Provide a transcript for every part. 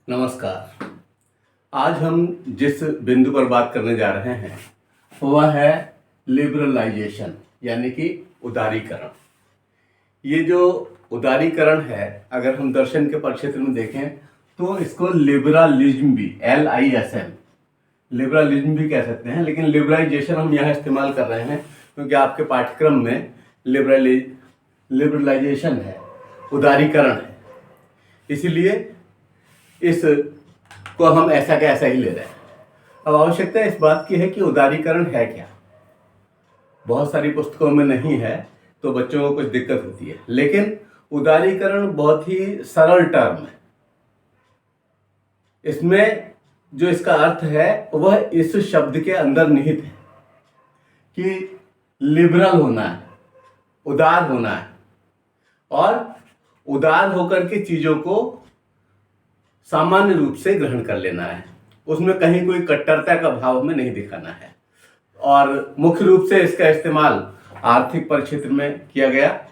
नमस्कार। आज हम जिस बिंदु पर बात करने जा रहे हैं वह है लिबरलाइजेशन यानी कि उदारीकरण। ये जो उदारीकरण है, अगर हम दर्शन के परिक्षेत्र में देखें तो इसको लिबरलिज्म भी LISM लिबरलिज्म भी कह सकते हैं, लेकिन लिबरलाइजेशन हम यहाँ इस्तेमाल कर रहे हैं क्योंकि आपके पाठ्यक्रम में लिबरलाइजेशन है, उदारीकरण है, इसीलिए इस को हम ऐसा का ऐसा ही ले रहे हैं। अब आवश्यकता इस बात की है कि उदारीकरण है क्या। बहुत सारी पुस्तकों में नहीं है तो बच्चों को कुछ दिक्कत होती है, लेकिन उदारीकरण बहुत ही सरल टर्म है। इसमें जो इसका अर्थ है वह इस शब्द के अंदर निहित है कि लिबरल होना है, उदार होना है, और उदार होकर के चीज़ों को सामान्य रूप से ग्रहण कर लेना है। उसमें कहीं कोई कट्टरता का भाव में नहीं दिखाना है। और मुख्य रूप से इसका इस्तेमाल आर्थिक परिक्षेत्र में किया गया,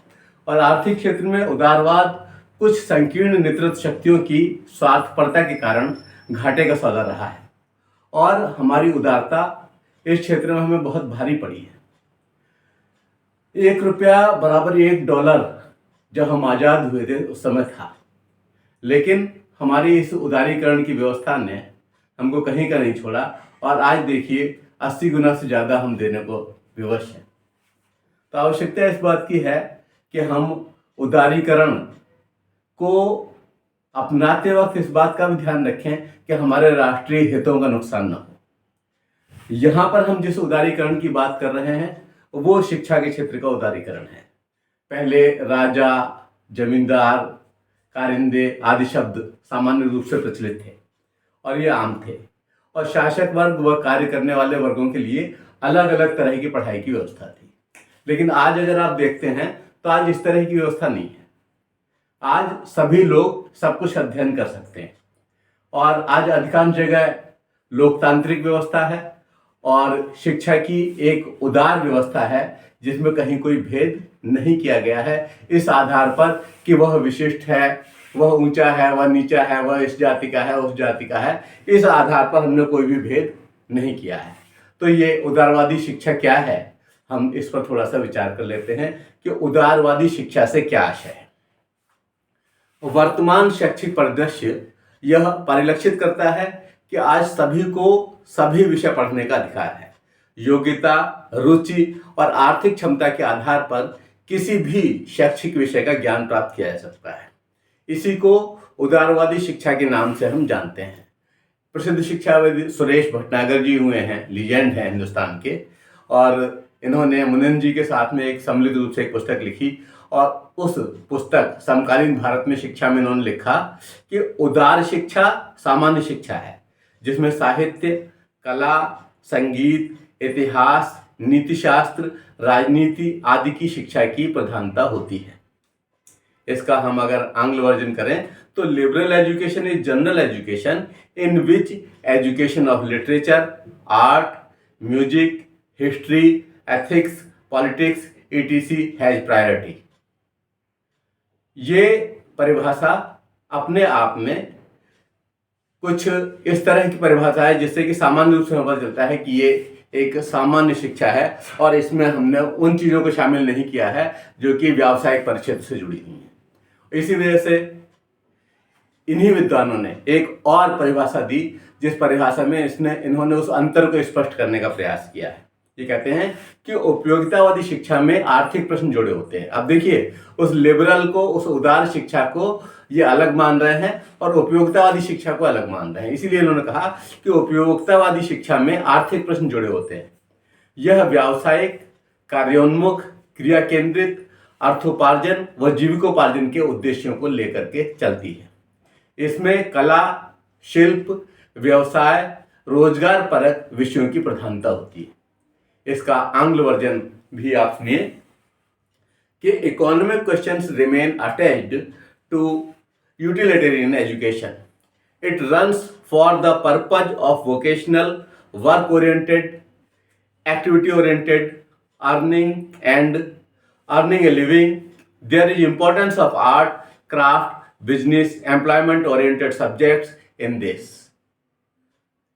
और आर्थिक क्षेत्र में उदारवाद कुछ संकीर्ण नेतृत्व शक्तियों की स्वार्थपरता के कारण घाटे का सौदा रहा है, और हमारी उदारता इस क्षेत्र में हमें बहुत भारी पड़ी है। 1 रुपया बराबर $1 जब हम आज़ाद हुए थे उस समय था, लेकिन हमारी इस उदारीकरण की व्यवस्था ने हमको कहीं का नहीं छोड़ा, और आज देखिए 80 गुना से ज़्यादा हम देने को विवश हैं। तो आवश्यकता इस बात की है कि हम उदारीकरण को अपनाते वक्त इस बात का भी ध्यान रखें कि हमारे राष्ट्रीय हितों का नुकसान न हो। यहाँ पर हम जिस उदारीकरण की बात कर रहे हैं वो शिक्षा के क्षेत्र का उदारीकरण है। पहले राजा, जमींदार, कारिंदे आदि शब्द सामान्य रूप से प्रचलित थे और ये आम थे, और शासक वर्ग व कार्य करने वाले वर्गों के लिए अलग अलग तरह की पढ़ाई की व्यवस्था थी। लेकिन आज अगर आप देखते हैं तो आज इस तरह की व्यवस्था नहीं है। आज सभी लोग सब कुछ अध्ययन कर सकते हैं, और आज अधिकांश जगह लोकतांत्रिक व्यवस्था है और शिक्षा की एक उदार व्यवस्था है जिसमें कहीं कोई भेद नहीं किया गया है इस आधार पर कि वह विशिष्ट है, वह ऊंचा है, वह नीचा है, वह इस जाति का है, उस जाति का है। इस आधार पर हमने कोई भी भेद नहीं किया है। तो ये उदारवादी शिक्षा क्या है, हम इस पर थोड़ा सा विचार कर लेते हैं कि उदारवादी शिक्षा से क्या आशय है। वर्तमान शैक्षिक परिदृश्य यह परिलक्षित करता है कि आज सभी को सभी विषय पढ़ने का अधिकार है। योग्यता, रुचि और आर्थिक क्षमता के आधार पर किसी भी शैक्षिक विषय का ज्ञान प्राप्त किया जा सकता है। इसी को उदारवादी शिक्षा के नाम से हम जानते हैं। प्रसिद्ध शिक्षाविद सुरेश भटनागर जी हुए हैं, लीजेंड हैं हिंदुस्तान के, और इन्होंने मुनिंद जी के साथ में एक सम्मिलित रूप से एक पुस्तक लिखी, और उस पुस्तक समकालीन भारत में शिक्षा में इन्होंने लिखा कि उदार शिक्षा सामान्य शिक्षा है जिसमें साहित्य, कला, संगीत, इतिहास, नीतिशास्त्र, राजनीति आदि की शिक्षा की प्रधानता होती है। इसका हम अगर आंग्ल वर्जन करें तो liberal education is general education in which education of literature, art, music, history, ethics, politics etc has priority. ये परिभाषा अपने आप में कुछ इस तरह की परिभाषा है जिससे कि सामान्य रूप से पता चलता है कि ये एक सामान्य शिक्षा है, और इसमें हमने उन चीज़ों को शामिल नहीं किया है जो कि व्यावसायिक परिक्षेत्र से जुड़ी हुई हैं। इसी वजह से इन्हीं विद्वानों ने एक और परिभाषा दी जिस परिभाषा में इन्होंने उस अंतर को स्पष्ट करने का प्रयास किया है। ये कहते हैं कि उपयोगितावादी शिक्षा में आर्थिक प्रश्न जुड़े होते हैं। अब देखिए, उस लिबरल को, उस उदार शिक्षा को ये अलग मान रहे हैं और उपयोगितावादी शिक्षा को अलग मान रहे हैं। इसीलिए इन्होंने कहा कि उपयोगितावादी शिक्षा में आर्थिक प्रश्न जुड़े होते हैं। यह व्यावसायिक, कार्योन्मुख, क्रिया केंद्रित, अर्थोपार्जन व जीविकोपार्जन के उद्देश्यों को लेकर के चलती है। इसमें कला, शिल्प, व्यवसाय, रोजगार परक विषयों की प्रधानता होती है। इसका आंग्ल वर्जन भी आप सुनिए कि economic questions remain attached to utilitarian education. It runs for the purpose of vocational, work-oriented, activity-oriented, earning a living. There is importance of art, craft, business, employment-oriented subjects in this.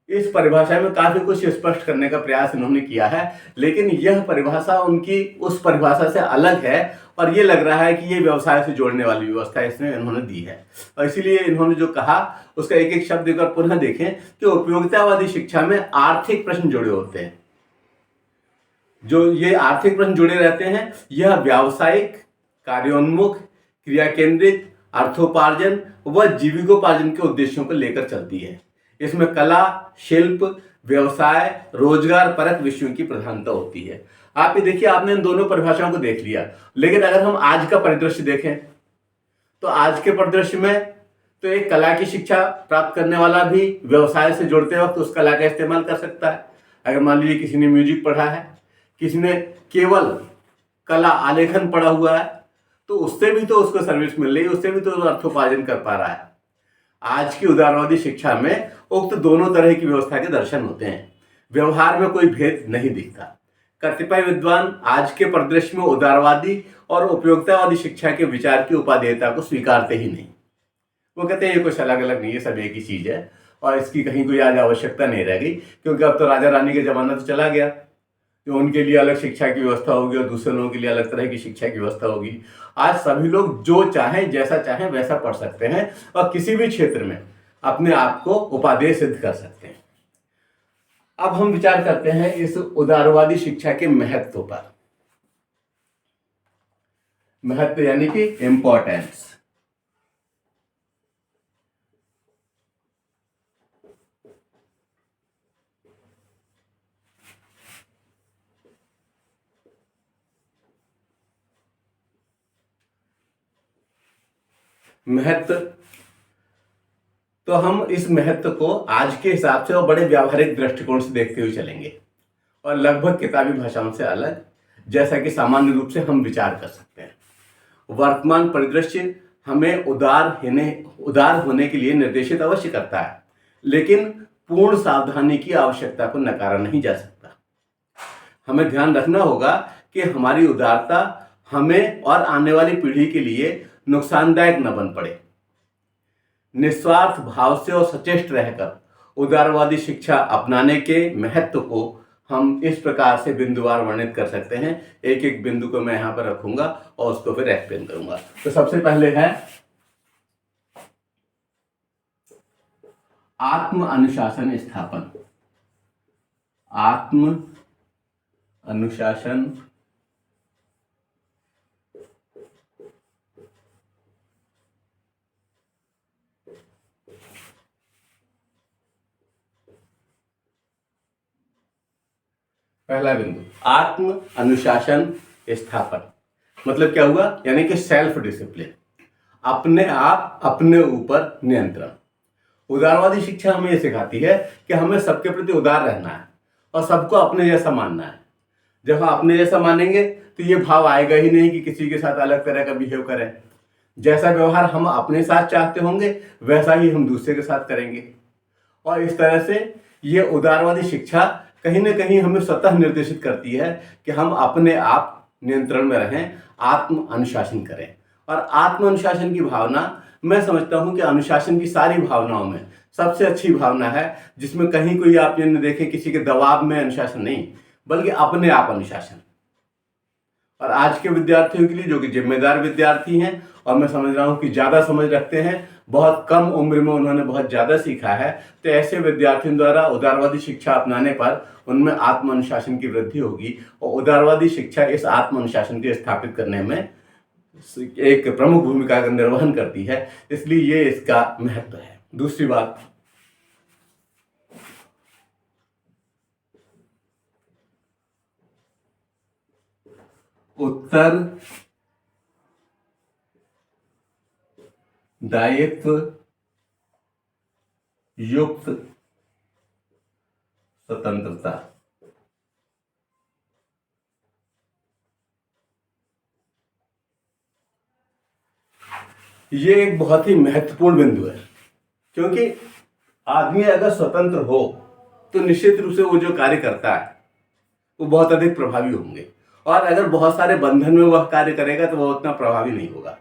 इस परिभाषा में काफी कुछ स्पष्ट करने का प्रयास इन्होंने किया है, लेकिन यह परिभाषा उनकी उस परिभाषा से अलग है और ये लग रहा है कि ये व्यवसाय से जोड़ने वाली व्यवस्था इसमें इन्होंने दी है। और इसीलिए इन्होंने जो कहा उसका एक एक शब्द एक बार पुनः देखें कि उपयोगितावादी शिक्षा में आर्थिक प्रश्न जुड़े होते हैं। जो ये आर्थिक प्रश्न जुड़े रहते हैं यह व्यावसायिक, कार्योन्मुख, क्रिया केंद्रित, अर्थोपार्जन व जीविकोपार्जन के उद्देश्यों को लेकर चलती है। इसमें कला, शिल्प, व्यवसाय, रोजगार परक विषयों की प्रधानता होती है। आप ये देखिए, आपने इन दोनों परिभाषाओं को देख लिया, लेकिन अगर हम आज का परिदृश्य देखें तो आज के परिदृश्य में तो एक कला की शिक्षा प्राप्त करने वाला भी व्यवसाय से जुड़ते वक्त उस कला का इस्तेमाल कर सकता है। अगर मान लीजिए किसी ने म्यूजिक पढ़ा है, किसी ने केवल कला आलेखन पढ़ा हुआ है, तो उससे भी तो उसको सर्विस मिल रही है, उससे भी तो अर्थोपार्जन कर पा रहा है। आज की उदारवादी शिक्षा में उक्त दोनों तरह की व्यवस्था के दर्शन होते हैं, व्यवहार में कोई भेद नहीं दिखता। कतिपय विद्वान आज के परिदृश्य में उदारवादी और उपयोगितावादी शिक्षा के विचार की उपादेयता को स्वीकारते ही नहीं। वो कहते हैं ये कुछ अलग अलग नहीं है, सब एक ही चीज है और इसकी कहीं कोई आज आवश्यकता नहीं रह गई, क्योंकि अब तो राजा रानी के जमाना तो चला गया, तो उनके लिए अलग शिक्षा की व्यवस्था होगी और दूसरे लोगों के लिए अलग तरह की शिक्षा की व्यवस्था होगी। आज सभी लोग जो चाहें, जैसा चाहें वैसा पढ़ सकते हैं और किसी भी क्षेत्र में अपने आप को उपादेय सिद्ध कर सकते हैं। अब हम विचार करते हैं इस उदारवादी शिक्षा के महत्व पर। महत्व यानी कि इंपॉर्टेंस। महत्व, तो हम इस महत्व को आज के हिसाब से और बड़े व्यावहारिक दृष्टिकोण से देखते हुए चलेंगे और लगभग किताबी भाषाओं से अलग, जैसा कि सामान्य रूप से हम विचार कर सकते हैं। वर्तमान परिदृश्य हमें उदार होने के लिए निर्देशित अवश्य करता है, लेकिन पूर्ण सावधानी की आवश्यकता को नकारा नहीं जा सकता। हमें ध्यान रखना होगा कि हमारी उदारता हमें और आने वाली पीढ़ी के लिए नुकसानदायक न बन पड़े। निस्वार्थ भाव से और सचेष्ट रहकर उदारवादी शिक्षा अपनाने के महत्व को हम इस प्रकार से बिंदुवार वर्णित कर सकते हैं। एक एक बिंदु को मैं यहां पर रखूंगा और उसको फिर एक्सप्लेन करूंगा। तो सबसे पहले है आत्म अनुशासन स्थापन। आत्म अनुशासन पहला बिंदु, आत्म अनुशासन स्थापन। मतलब क्या हुआ, यानी कि सेल्फ डिसिप्लिन, अपने आप अपने ऊपर नियंत्रण। उदारवादी शिक्षा हमें यह सिखाती है कि हमें सबके प्रति उदार रहना है और सबको अपने जैसा मानना है। जब हम अपने जैसा मानेंगे तो ये भाव आएगा ही नहीं कि किसी के साथ अलग तरह का बिहेव करें। जैसा व्यवहार हम अपने साथ चाहते होंगे वैसा ही हम दूसरे के साथ करेंगे। और इस तरह से ये उदारवादी शिक्षा कहीं ना कहीं हमें स्वतः निर्देशित करती है कि हम अपने आप नियंत्रण में रहें, आत्म अनुशासन करें। और आत्म अनुशासन की भावना, मैं समझता हूं कि अनुशासन की सारी भावनाओं में सबसे अच्छी भावना है जिसमें कहीं कोई आप ये न देखें किसी के दबाव में अनुशासन नहीं, बल्कि अपने आप अनुशासन। और आज के विद्यार्थियों के लिए जो कि जिम्मेदार विद्यार्थी हैं और मैं समझ रहा हूं कि ज्यादा समझ रखते हैं, बहुत कम उम्र में उन्होंने बहुत ज्यादा सीखा है, तो ऐसे विद्यार्थियों द्वारा उदारवादी शिक्षा अपनाने पर उनमें आत्म अनुशासन की वृद्धि होगी और उदारवादी शिक्षा इस आत्म अनुशासन को स्थापित करने में एक प्रमुख भूमिका का निर्वहन करती है। इसलिए ये इसका महत्व है। दूसरी बात, उत्तर दायित्व युक्त स्वतंत्रता। ये एक बहुत ही महत्वपूर्ण बिंदु है, क्योंकि आदमी अगर स्वतंत्र हो तो निश्चित रूप से वो जो कार्य करता है वो बहुत अधिक प्रभावी होंगे, और अगर बहुत सारे बंधन में वह कार्य करेगा तो वह उतना प्रभावी नहीं होगा।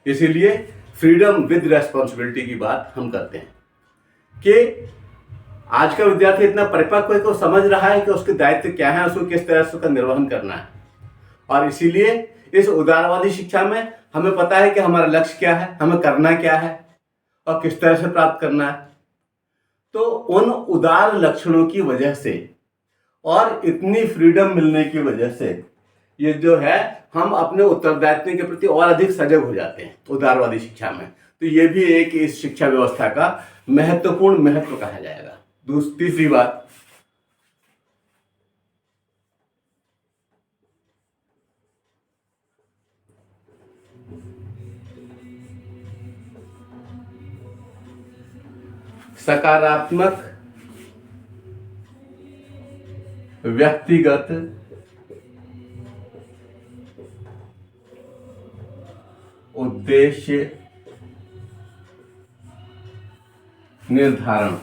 इसीलिए फ्रीडम विद रेस्पॉन्सिबिलिटी की बात हम करते हैं। कि आज का विद्यार्थी इतना परिपक्व है कि वो समझ रहा है कि उसके दायित्व क्या है, उसको किस तरह से उसका निर्वहन करना है। और इसीलिए इस उदारवादी शिक्षा में हमें पता है कि हमारा लक्ष्य क्या है, हमें करना क्या है और किस तरह से प्राप्त करना है। तो उन उदार लक्षणों की वजह से और इतनी फ्रीडम मिलने की वजह से ये जो है, हम अपने उत्तरदायित्व के प्रति और अधिक सजग हो जाते हैं उदारवादी शिक्षा में। तो ये भी एक इस शिक्षा व्यवस्था का महत्वपूर्ण महत्व कहा जाएगा। तीसरी बात, सकारात्मक व्यक्तिगत उद्देश्य निर्धारण।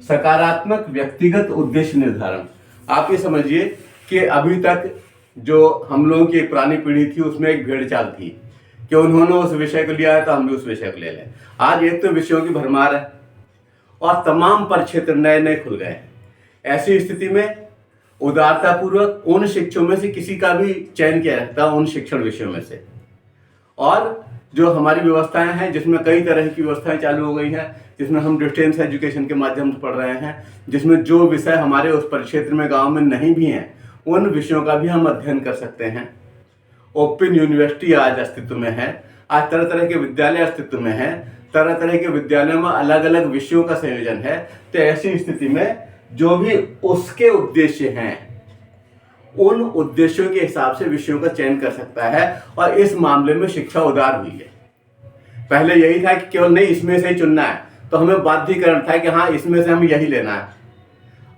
सकारात्मक व्यक्तिगत उद्देश्य निर्धारण, आप ये समझिए कि अभी तक जो हम लोगों की एक पुरानी पीढ़ी थी उसमें एक भेड़ चाल थी कि उन्होंने उस विषय को लिया है तो हम भी उस विषय को ले लें। आज एक तो विषयों की भरमार है और तमाम परिक्षेत्र नए नए खुल गए हैं। ऐसी स्थिति में उदारतापूर्वक उन शिक्षकों में से किसी का भी चयन किया जाता है, उन शिक्षण विषयों में से। और जो हमारी व्यवस्थाएं हैं जिसमें कई तरह की व्यवस्थाएं चालू हो गई हैं, जिसमें हम डिस्टेंस एजुकेशन के माध्यम से पढ़ रहे हैं, जिसमें जो विषय हमारे उस परिक्षेत्र में गांव में नहीं भी हैं उन विषयों का भी हम अध्ययन कर सकते हैं। ओपन यूनिवर्सिटी आज अस्तित्व में है, आज तरह तरह के विद्यालय अस्तित्व में हैं, तरह तरह के विद्यालयों में अलग अलग विषयों का संयोजन है। तो ऐसी स्थिति में जो भी उसके उद्देश्य हैं उन उद्देश्यों के हिसाब से विषयों का चयन कर सकता है। और इस मामले में शिक्षा उदार हुई है। पहले यही था कि केवल नहीं इसमें से ही चुनना है, तो हमें बाध्यकरण था कि हाँ इसमें से हमें यही लेना है।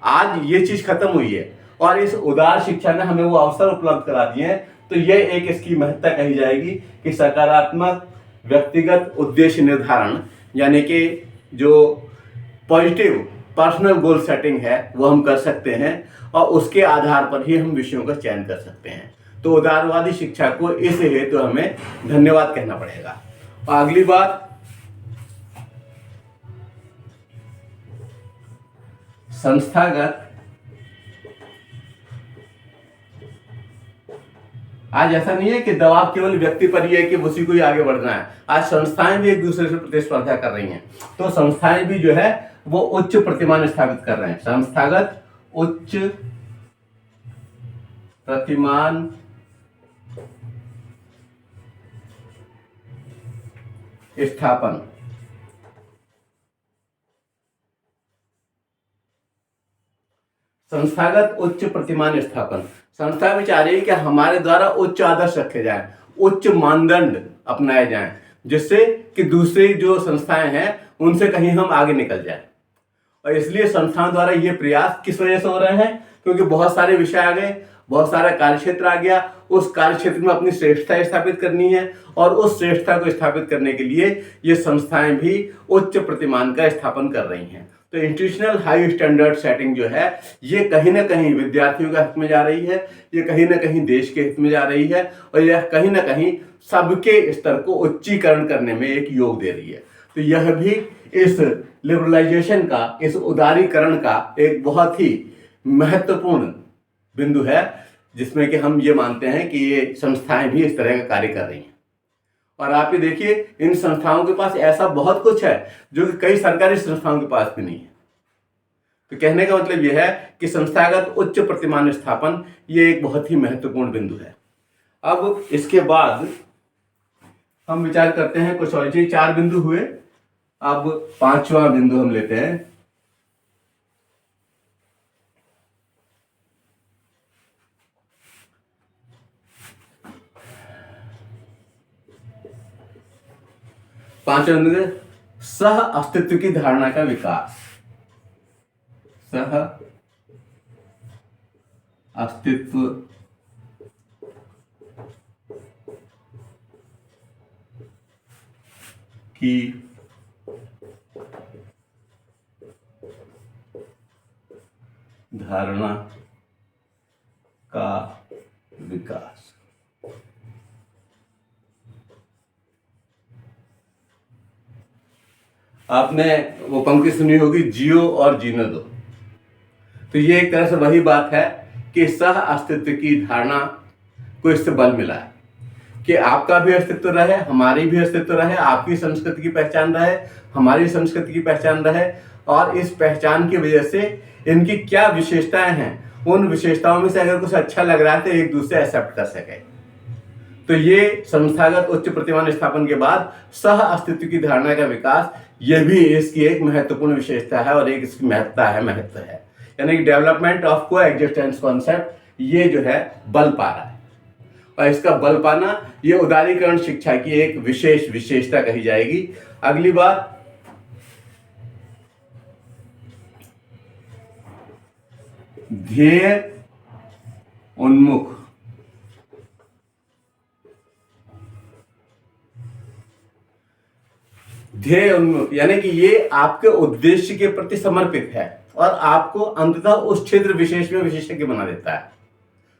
आज ये चीज खत्म हुई है और इस उदार शिक्षा ने हमें वो अवसर उपलब्ध करा दिए हैं। तो ये एक इसकी महत्ता कही जाएगी कि सकारात्मक व्यक्तिगत उद्देश्य निर्धारण, यानी कि जो पॉजिटिव पर्सनल गोल सेटिंग है वो हम कर सकते हैं और उसके आधार पर ही हम विषयों का चयन कर सकते हैं। तो उदारवादी शिक्षा को इस हेतु हमें धन्यवाद कहना पड़ेगा। और अगली बात, संस्थागत, आज ऐसा नहीं है कि दबाव केवल व्यक्ति पर ही है कि उसी को ही आगे बढ़ना है। आज संस्थाएं भी एक दूसरे से प्रतिस्पर्धा कर रही हैं। तो संस्थाएं भी जो है वो उच्च प्रतिमान स्थापित कर रहे हैं। संस्थागत उच्च प्रतिमान स्थापन। संस्थागत उच्च प्रतिमान स्थापन, संस्था में चाह रही है कि हमारे द्वारा उच्च आदर्श रखे जाएं, उच्च मानदंड अपनाए जाएं, जिससे कि दूसरी जो संस्थाएं हैं उनसे कहीं हम आगे निकल जाएं। और इसलिए संस्थाओं द्वारा ये प्रयास किस वजह से हो रहे हैं, क्योंकि बहुत सारे विषय आ गए, बहुत सारा कार्यक्षेत्र आ गया। उस कार्यक्षेत्र में अपनी श्रेष्ठता स्थापित करनी है और उस श्रेष्ठता को स्थापित करने के लिए ये संस्थाएं भी उच्च प्रतिमान का स्थापन कर रही हैं। तो इंस्टीट्यूशनल हाई स्टैंडर्ड सेटिंग जो है ये कहीं ना कहीं विद्यार्थियों के हित में जा रही है, ये कहीं ना कहीं देश के हित में जा रही है और यह कहीं ना कहीं सबके स्तर को उच्चीकरण करने में एक योग दे रही है। तो यह भी इस लिबरलाइजेशन का, इस उदारीकरण का एक बहुत ही महत्वपूर्ण बिंदु है, जिसमें कि हम ये मानते हैं कि ये संस्थाएं भी इस तरह का कार्य कर रही हैं। और आप ये देखिए इन संस्थाओं के पास ऐसा बहुत कुछ है जो कि कई सरकारी संस्थाओं के पास भी नहीं है। तो कहने का मतलब यह है कि संस्थागत उच्च प्रतिमान स्थापन ये एक बहुत ही महत्वपूर्ण बिंदु है। अब इसके बाद हम विचार करते हैं कुछ और। ये 4 बिंदु हुए, अब 5वां बिंदु हम लेते हैं। सह अस्तित्व की धारणा का विकास। सह अस्तित्व की धारणा का विकास। आपने वो पंक्ति सुनी होगी, जियो और जीने दो। तो ये एक तरह से वही बात है कि सह अस्तित्व की धारणा को इससे बल मिला है कि आपका भी अस्तित्व रहे, हमारी भी अस्तित्व रहे, आपकी संस्कृति की पहचान रहे, हमारी संस्कृति की पहचान रहे, और इस पहचान की वजह से इनकी क्या विशेषताएं हैं, उन विशेषताओं में से अगर कुछ अच्छा लग रहा है तो एक दूसरे एक्सेप्ट कर सके। तो ये संस्थागत उच्च प्रतिमान स्थापन के बाद सह अस्तित्व की धारणा का विकास, यह भी इसकी एक महत्वपूर्ण विशेषता है और एक इसकी महत्व है। यानी कि डेवलपमेंट ऑफ को एग्जिस्टेंस कॉन्सेप्ट ये जो है बल पा रहा है, और इसका बल पाना ये उदारीकरण शिक्षा की एक विशेष विशेषता कही जाएगी। अगली बात, ध्येय उन्मुख। ध्येय उन्मुख यानी कि ये आपके उद्देश्य के प्रति समर्पित है और आपको अंततः उस क्षेत्र विशेष में विशेषज्ञ बना देता है।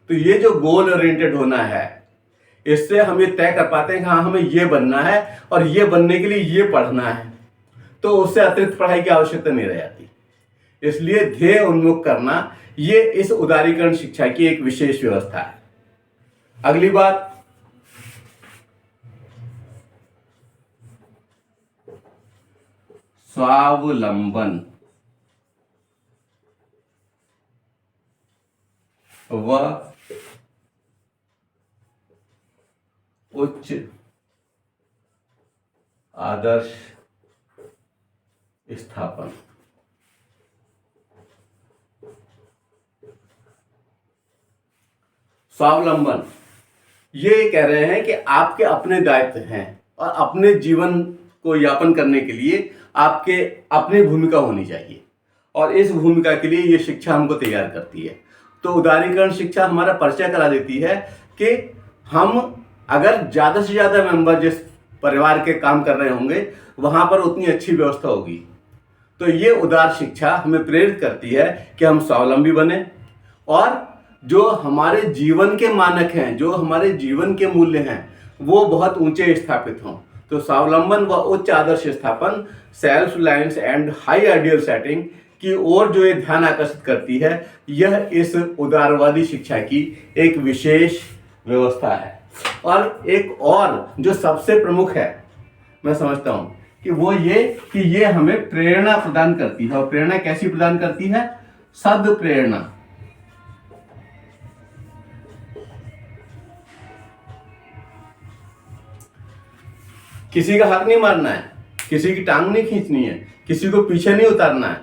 तो ये जो गोल ओरिएंटेड होना है, इससे हम ये तय कर पाते हैं कि हाँ हमें ये बनना है और ये बनने के लिए ये पढ़ना है, तो उससे अतिरिक्त पढ़ाई की आवश्यकता नहीं रह जाती। इसलिए ध्येय उन्मुख करना ये इस उदारीकरण शिक्षा की एक विशेष व्यवस्था है। अगली बात, स्वावलंबन व उच्च आदर्श स्थापन। स्वावलंबन ये कह रहे हैं कि आपके अपने दायित्व हैं और अपने जीवन को यापन करने के लिए आपके अपनी भूमिका होनी चाहिए, और इस भूमिका के लिए ये शिक्षा हमको तैयार करती है। तो उदारीकरण शिक्षा हमारा परिचय करा देती है कि हम अगर ज़्यादा से ज़्यादा मेंबर जिस परिवार के काम कर रहे होंगे वहाँ पर उतनी अच्छी व्यवस्था होगी। तो ये उदार शिक्षा हमें प्रेरित करती है कि हम स्वावलंबी बने और जो हमारे जीवन के मानक हैं, जो हमारे जीवन के मूल्य हैं, वो बहुत ऊंचे स्थापित हों। तो स्वावलंबन व उच्च आदर्श स्थापन, self reliance and high ideal setting की ओर जो ये ध्यान आकर्षित करती है, यह इस उदारवादी शिक्षा की एक विशेष व्यवस्था है। और एक और जो सबसे प्रमुख है, मैं समझता हूं कि वो ये कि ये हमें प्रेरणा प्रदान करती है। और प्रेरणा कैसी प्रदान करती है? सद प्रेरणा। किसी का हक नहीं मारना है, किसी की टांग नहीं खींचनी है, किसी को पीछे नहीं उतारना है,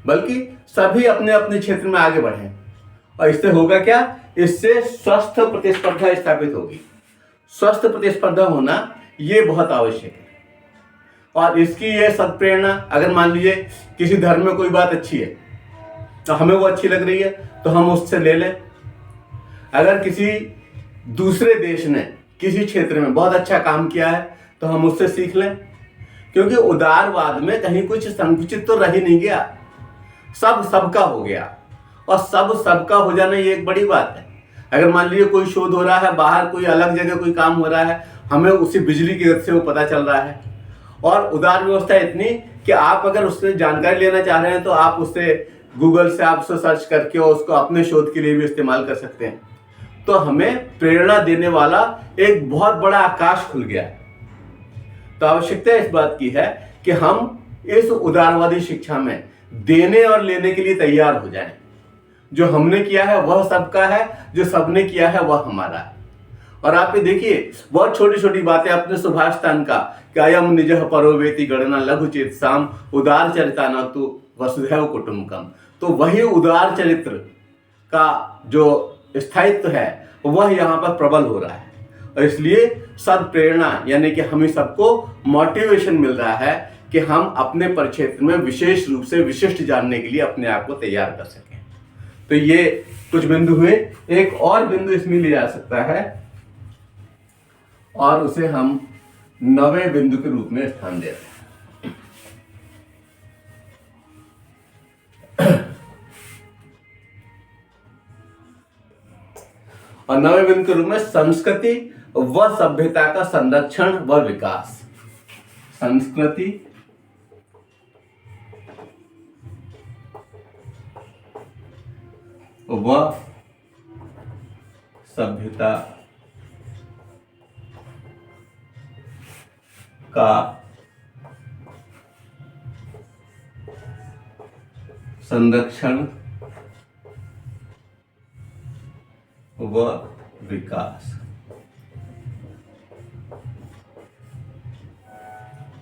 बल्कि सभी अपने अपने क्षेत्र में आगे बढ़ें। और इससे होगा क्या? इससे स्वस्थ प्रतिस्पर्धा स्थापित होगी। स्वस्थ प्रतिस्पर्धा होना ये बहुत आवश्यक है। और इसकी ये सत्प्रेरणा, अगर मान लीजिए किसी धर्म में कोई बात अच्छी है तो हमें वो अच्छी लग रही है तो हम उससे ले लें। अगर किसी दूसरे देश ने किसी क्षेत्र में बहुत अच्छा काम किया है तो हम उससे सीख लें, क्योंकि उदारवाद में कहीं कुछ संकुचित तो रह ही नहीं गया, सब सबका हो गया। और सब सबका हो जाना ये एक बड़ी बात है। अगर मान लीजिए कोई शोध हो रहा है बाहर, कोई अलग जगह कोई काम हो रहा है, हमें उसी बिजली की गति से वो पता चल रहा है। और उदार व्यवस्था इतनी कि आप अगर उससे जानकारी लेना चाह रहे हैं तो आप उससे गूगल से आप उससे सर्च करके और उसको अपने शोध के लिए भी इस्तेमाल कर सकते हैं। तो हमें प्रेरणा देने वाला एक बहुत बड़ा आकाश खुल गया है। तो आवश्यकता इस बात की है कि हम इस उदारवादी शिक्षा में देने और लेने के लिए तैयार हो जाएं। जो हमने किया है वह सबका है, जो सबने किया है वह हमारा है। और आप ये देखिए बहुत छोटी छोटी बातें अपने सुभाष तान का कि अयम निजः परो वेति गणना लघु चेत साम उदार चरिताना तो वसुधैव कुटुंबकम। तो वही उदार चरित्र का जो स्थायित्व है वह यहाँ पर प्रबल हो रहा है। और इसलिए सद प्रेरणा यानी कि हमें सबको मोटिवेशन मिल रहा है कि हम अपने परिक्षेत्र में विशेष रूप से विशिष्ट जानने के लिए अपने आप को तैयार कर सकें। तो ये कुछ बिंदु हुए। एक और बिंदु इसमें लिया जा सकता है और उसे हम 9वें बिंदु के रूप में स्थान दे रहे हैं। और 9वें बिंदु के रूप में संस्कृति व सभ्यता का संरक्षण व विकास। संस्कृति वह सभ्यता का संरक्षण व विकास।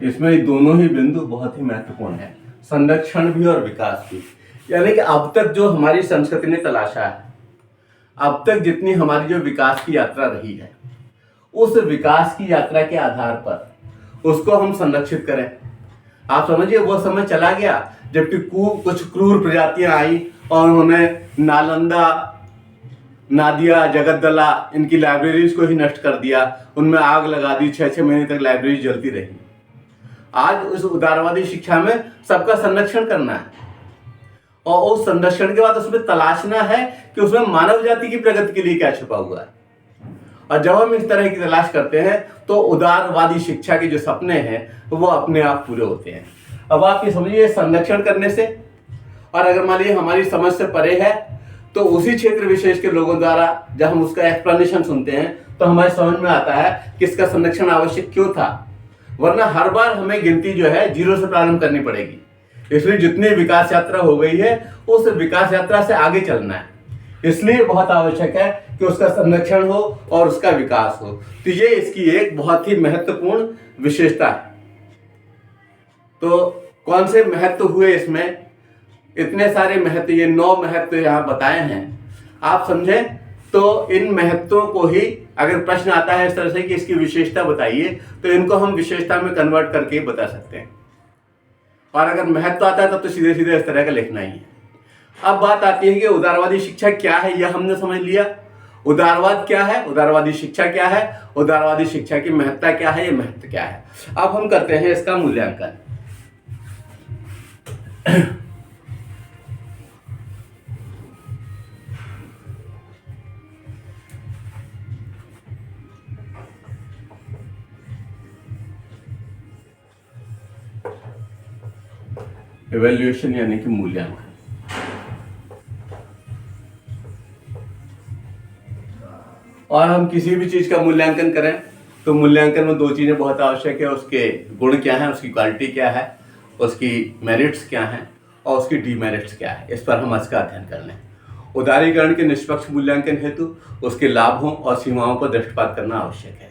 इसमें दोनों ही बिंदु बहुत ही महत्वपूर्ण है, संरक्षण भी और विकास भी। यानी कि अब तक जो हमारी संस्कृति ने तलाशा है, अब तक जितनी हमारी जो विकास की यात्रा रही है, उस विकास की यात्रा के आधार पर उसको हम संरक्षित करें। आप समझिए वो समय चला गया जबकि कुछ क्रूर प्रजातियां आई और उन्होंने नालंदा, नादिया, जगतदला इनकी लाइब्रेरीज को ही नष्ट कर दिया, उनमें आग लगा दी, 6-6 महीने तक लाइब्रेरी जलती रही। आज उस उदारवादी शिक्षा में सबका संरक्षण करना है और उस संरक्षण के बाद उसमें तलाशना है कि उसमें मानव जाति की प्रगति के लिए क्या छुपा हुआ है। और जब हम इस तरह की तलाश करते हैं तो उदारवादी शिक्षा के जो सपने हैं वो अपने आप पूरे होते हैं। अब आप ये समझिए, संरक्षण करने से, और अगर मान लीजिए हमारी समझ से परे है, तो उसी क्षेत्र विशेष के लोगों द्वारा जब हम उसका एक्सप्लेनेशन सुनते हैं तो हमारे समझ में आता है कि इसका संरक्षण आवश्यक क्यों था। वरना हर बार हमें गिनती जो है 0 से प्रारंभ करनी पड़ेगी। इसलिए जितनी विकास यात्रा हो गई है उस विकास यात्रा से आगे चलना है। इसलिए बहुत आवश्यक है कि उसका संरक्षण हो और उसका विकास हो। तो ये इसकी एक बहुत ही महत्वपूर्ण विशेषता है। तो कौन से महत्व हुए इसमें? इतने सारे महत्व, ये 9 महत्व यहाँ बताए हैं। आप समझें तो इन महत्वों को ही अगर प्रश्न आता है इस तरह से कि इसकी विशेषता बताइए, तो इनको हम विशेषता में कन्वर्ट करके बता सकते हैं। और अगर महत्व आता है तब तो सीधे सीधे इस तरह का लिखना ही है। अब बात आती है कि उदारवादी शिक्षा क्या है, यह हमने समझ लिया। उदारवाद क्या है, उदारवादी शिक्षा क्या है, उदारवादी शिक्षा की महत्ता क्या है, ये महत्व क्या है। अब हम करते हैं इसका मूल्यांकन। इवैल्यूएशन यानी कि मूल्यांकन। और हम किसी भी चीज का मूल्यांकन करें तो मूल्यांकन में 2 चीजें बहुत आवश्यक है। उसके गुण क्या है, उसकी क्वालिटी क्या है, उसकी मेरिट्स क्या हैं और उसकी डीमेरिट्स क्या है। इस पर हम आज का अध्ययन कर लें। उदारीकरण के निष्पक्ष मूल्यांकन हेतु उसके लाभों और सीमाओं पर दृष्टिपात करना आवश्यक है।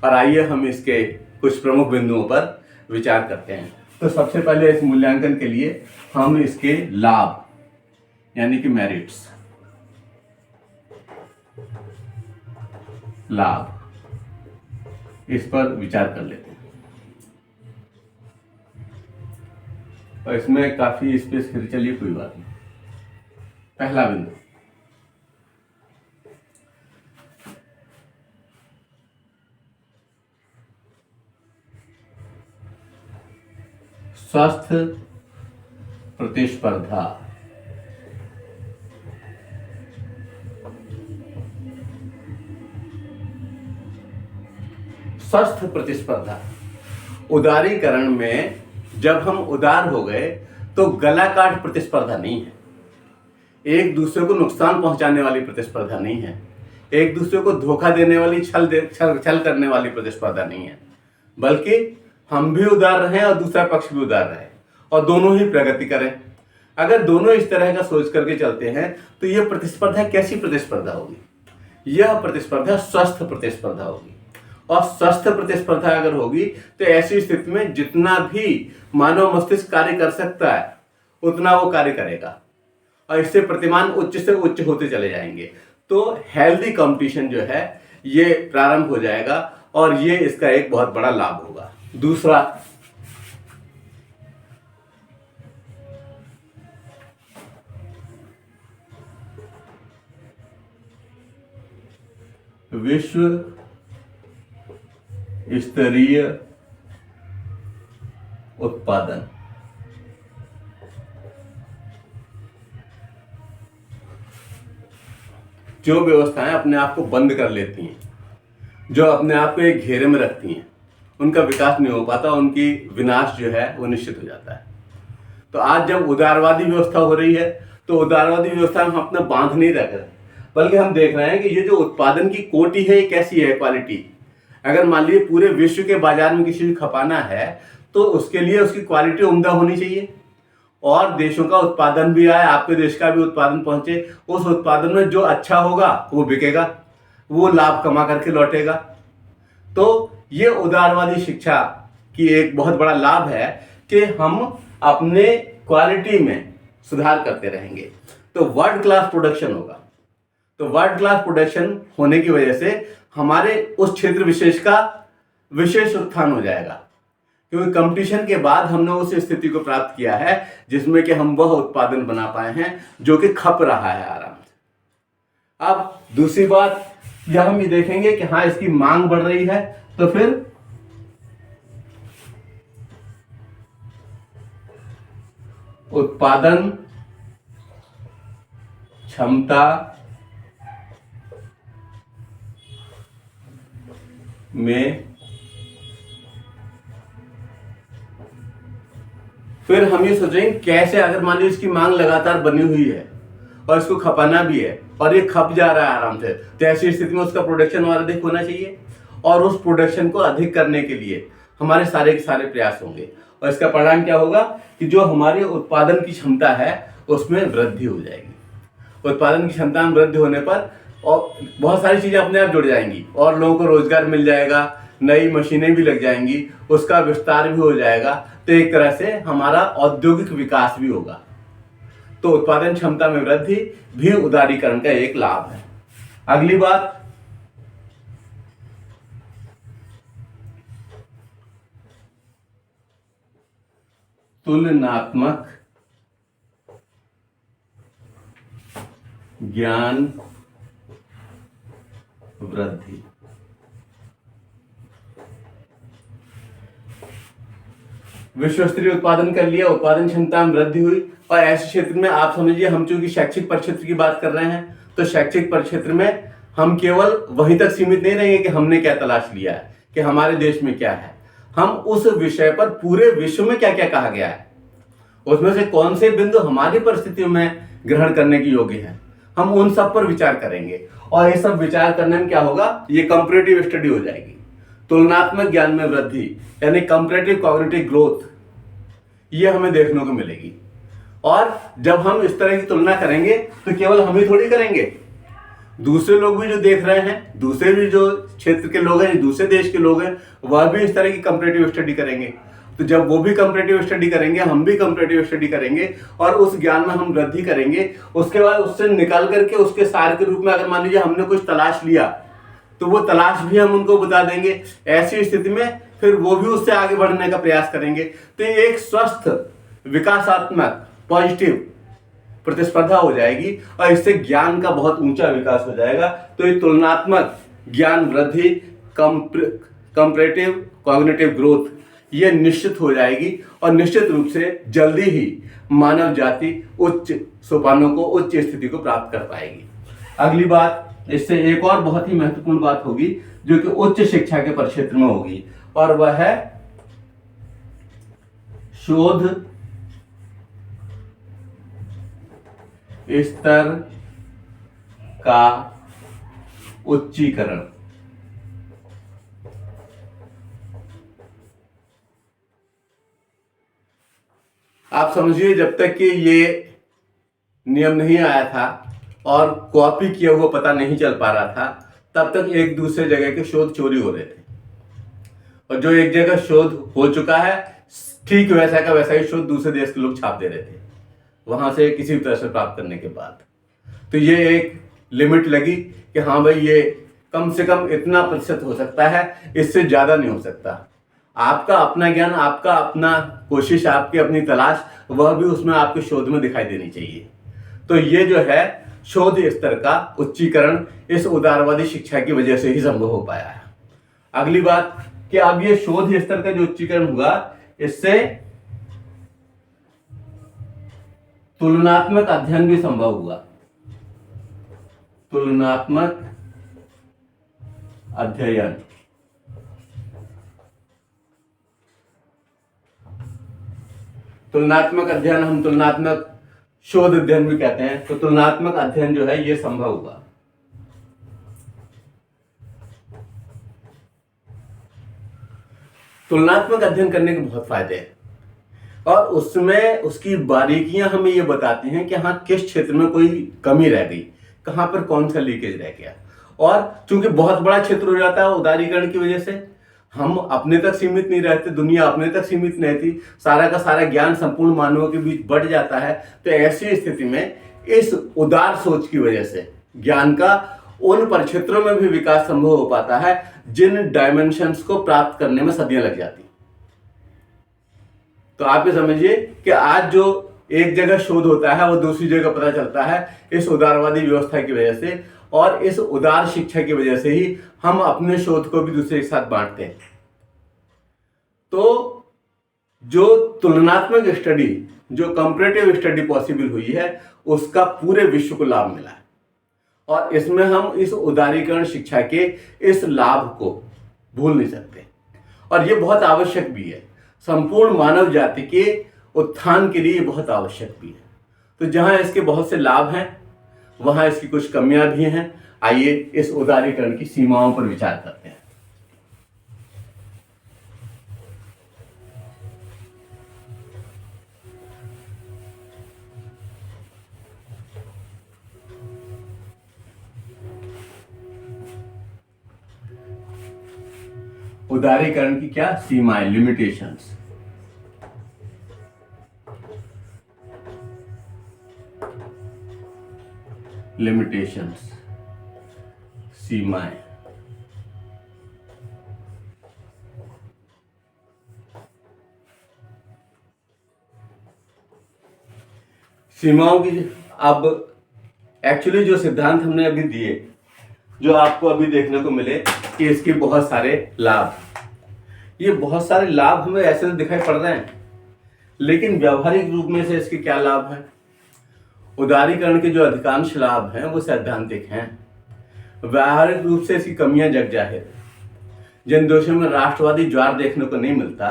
और आइए हम इसके कुछ प्रमुख बिंदुओं पर विचार करते हैं। तो सबसे पहले इस मूल्यांकन के लिए हम इसके लाभ यानी कि मेरिट्स, लाभ, इस पर विचार कर लेते हैं। और इसमें काफी स्पेस फिर, चलिए कोई बात नहीं। पहला बिंदु, स्वस्थ प्रतिस्पर्धा। स्वस्थ प्रतिस्पर्धा। उदारीकरण में जब हम उदार हो गए तो गला काट प्रतिस्पर्धा नहीं है, एक दूसरे को नुकसान पहुंचाने वाली प्रतिस्पर्धा नहीं है, एक दूसरे को धोखा देने वाली, छल करने वाली प्रतिस्पर्धा नहीं है, बल्कि हम भी उदार रहें और दूसरा पक्ष भी उदार रहे और दोनों ही प्रगति करें। अगर दोनों इस तरह का सोच करके चलते हैं तो यह प्रतिस्पर्धा कैसी प्रतिस्पर्धा होगी? यह प्रतिस्पर्धा स्वस्थ प्रतिस्पर्धा होगी। और स्वस्थ प्रतिस्पर्धा अगर होगी तो ऐसी स्थिति में जितना भी मानव मस्तिष्क कार्य कर सकता है उतना वो कार्य करेगा और इससे प्रतिमान उच्च से उच्च होते चले जाएंगे। तो हेल्दी कंपटीशन जो है ये प्रारंभ हो जाएगा और ये इसका एक बहुत बड़ा लाभ होगा। दूसरा, विश्व स्तरीय उत्पादन। जो व्यवस्थाएं अपने आप को बंद कर लेती हैं, जो अपने आप को एक घेरे में रखती हैं, उनका विकास नहीं हो पाता, उनकी विनाश जो है वो निश्चित हो जाता है। तो आज जब उदारवादी व्यवस्था हो रही है तो उदारवादी व्यवस्था में हम अपना बांध नहीं रख रहे, बल्कि हम देख रहे हैं कि ये जो उत्पादन की कोटि है ये कैसी है, क्वालिटी। अगर मान लीजिए पूरे विश्व के बाजार में किसी को खपाना है तो उसके लिए उसकी क्वालिटी उम्दा होनी चाहिए और देशों का उत्पादन भी आए, आपके देश का भी उत्पादन पहुंचे। उस उत्पादन में जो अच्छा होगा वो बिकेगा, वो लाभ कमा करके लौटेगा। तो ये उदारवादी शिक्षा की एक बहुत बड़ा लाभ है कि हम अपने क्वालिटी में सुधार करते रहेंगे तो वर्ल्ड क्लास प्रोडक्शन होगा। तो वर्ल्ड क्लास प्रोडक्शन होने की वजह से हमारे उस क्षेत्र विशेष का विशेष उत्थान हो जाएगा, क्योंकि कंपटीशन के बाद हमने उस स्थिति को प्राप्त किया है जिसमें कि हम वह उत्पादन बना पाए हैं जो कि खप रहा है आराम से। अब दूसरी बात जब हम ये देखेंगे कि हाँ इसकी मांग बढ़ रही है, तो फिर उत्पादन क्षमता में फिर हम ये सोचेंगे कैसे, अगर मान लीजिए इसकी मांग लगातार बनी हुई है और इसको खपाना भी है और ये खप जा रहा है आराम से, तो ऐसी स्थिति में उसका प्रोडक्शन और अधिक होना चाहिए और उस प्रोडक्शन को अधिक करने के लिए हमारे सारे के सारे प्रयास होंगे और इसका परिणाम क्या होगा कि जो हमारी उत्पादन की क्षमता है उसमें वृद्धि हो जाएगी। उत्पादन की क्षमता में वृद्धि होने पर और बहुत सारी चीज़ें अपने आप जुड़ जाएंगी और लोगों को रोजगार मिल जाएगा, नई मशीनें भी लग जाएंगी, उसका विस्तार भी हो जाएगा। तो एक तरह से हमारा औद्योगिक विकास भी होगा। तो उत्पादन क्षमता में वृद्धि भी उदारीकरण का एक लाभ है। अगली बात, तुलनात्मक ज्ञान वृद्धि। विश्व स्तरीय उत्पादन कर लिया, उत्पादन क्षमता में वृद्धि हुई और ऐसे क्षेत्र में आप समझिए, हम चूंकि शैक्षिक परिक्षेत्र की बात कर रहे हैं तो शैक्षिक परिक्षेत्र में हम केवल वहीं तक सीमित नहीं रहेंगे कि हमने क्या तलाश लिया है कि हमारे देश में क्या है। हम उस विषय पर पूरे विश्व में क्या क्या कहा गया है, उसमें से कौन से बिंदु हमारी परिस्थितियों में ग्रहण करने के योग्य हैं, हम उन सब पर विचार करेंगे। और ये सब विचार करने में क्या होगा, ये कंपैरेटिव स्टडी हो जाएगी। तुलनात्मक ज्ञान में वृद्धि यानी कंपैरेटिव कॉग्निटिव ग्रोथ, ये हमें देखने को मिलेगी। और जब हम इस तरह की तुलना करेंगे तो केवल हम ही थोड़ी करेंगे, दूसरे लोग भी जो देख रहे हैं, दूसरे भी जो क्षेत्र के लोग हैं, दूसरे देश के लोग हैं, वह भी इस तरह की कंपैरेटिव स्टडी करेंगे। तो जब वो भी कंपैरेटिव स्टडी करेंगे, हम भी कंपैरेटिव स्टडी करेंगे और उस ज्ञान में हम वृद्धि करेंगे। उसके बाद उससे निकाल करके उसके सार के रूप में अगर मान लीजिए हमने कुछ तलाश लिया तो वो तलाश भी हम उनको बता देंगे। ऐसी स्थिति में फिर वो भी उससे आगे बढ़ने का प्रयास करेंगे। तो ये एक स्वस्थ विकासात्मक पॉजिटिव प्रतिस्पर्धा हो जाएगी और इससे ज्ञान का बहुत ऊंचा विकास हो जाएगा। तो ये तुलनात्मक ज्ञान वृद्धि, कंपैरेटिव कॉग्निटिव ग्रोथ, ये निश्चित हो जाएगी और निश्चित रूप से जल्दी ही मानव जाति उच्च सोपानों को, उच्च स्थिति को प्राप्त कर पाएगी। अगली बात, इससे एक और बहुत ही महत्वपूर्ण बात होगी जो कि उच्च शिक्षा के परिक्षेत्र में होगी और वह है शोध स्तर का उच्चीकरण। आप समझिए, जब तक कि ये नियम नहीं आया था और कॉपी किया हुआ पता नहीं चल पा रहा था, तब तक एक दूसरे जगह के शोध चोरी हो रहे थे और जो एक जगह शोध हो चुका है ठीक वैसा का वैसा ही शोध दूसरे देश के लोग छाप दे रहे थे वहां से किसी भी तरह से प्राप्त करने के बाद। तो ये एक लिमिट लगी कि हाँ भाई, ये कम से कम इतना प्रतिशत हो सकता है, इससे ज्यादा नहीं हो सकता। आपका अपना ज्ञान, आपका अपना कोशिश, आपकी अपनी तलाश, वह भी उसमें आपके शोध में दिखाई देनी चाहिए। तो ये जो है शोध स्तर का उच्चीकरण इस उदारवादी शिक्षा की वजह से ही संभव हो पाया है। अगली बात कि अब ये शोध स्तर का जो उच्चीकरण हुआ, इससे तुलनात्मक अध्ययन भी संभव हुआ। तुलनात्मक अध्ययन, तुलनात्मक अध्ययन हम तुलनात्मक शोध अध्ययन भी कहते हैं। तो तुलनात्मक अध्ययन जो है ये संभव हुआ। तुलनात्मक अध्ययन करने के बहुत फायदे हैं और उसमें उसकी बारीकियां हमें ये बताती हैं कि हाँ किस क्षेत्र में कोई कमी रह गई, कहाँ पर कौन सा लीकेज रह गया। और चूंकि बहुत बड़ा क्षेत्र हो जाता है उदारीकरण की वजह से, हम अपने तक सीमित नहीं रहते, दुनिया अपने तक सीमित नहीं रहती, सारा का सारा ज्ञान संपूर्ण मानवों के बीच बढ़ जाता है। तो ऐसी स्थिति में इस उदार सोच की वजह से ज्ञान का उन परिक्षेत्रों में भी विकास संभव हो पाता है जिन डायमेंशंस को प्राप्त करने में सदियां लग जाती। तो आप ये समझिए कि आज जो एक जगह शोध होता है वो दूसरी जगह पता चलता है इस उदारवादी व्यवस्था की वजह से, और इस उदार शिक्षा की वजह से ही हम अपने शोध को भी दूसरे के साथ बांटते हैं। तो जो तुलनात्मक स्टडी, जो कंपैरेटिव स्टडी पॉसिबल हुई है, उसका पूरे विश्व को लाभ मिला है और इसमें हम इस उदारीकरण शिक्षा के इस लाभ को भूल नहीं सकते और ये बहुत आवश्यक भी है। संपूर्ण मानव जाति के उत्थान के लिए बहुत आवश्यक भी है। तो जहां इसके बहुत से लाभ हैं वहां इसकी कुछ कमियां भी हैं। आइए इस उदारीकरण की सीमाओं पर विचार करते हैं। उदारीकरण की क्या सीमाएं, लिमिटेशंस। लिमिटेशंस, सीमाएं। सीमाओं की अब एक्चुअली जो सिद्धांत हमने अभी दिए, जो आपको अभी देखने को मिले कि इसके बहुत सारे लाभ, ये बहुत सारे लाभ हमें ऐसे तो दिखाई पड़ रहे हैं, लेकिन व्यावहारिक रूप में से इसके क्या लाभ हैं? उदारीकरण के जो अधिकांश लाभ हैं वो सैद्धांतिक हैं। व्यावहारिक रूप से इसकी कमियां जग जाहिर है। जिन देशों में राष्ट्रवादी ज्वार देखने को नहीं मिलता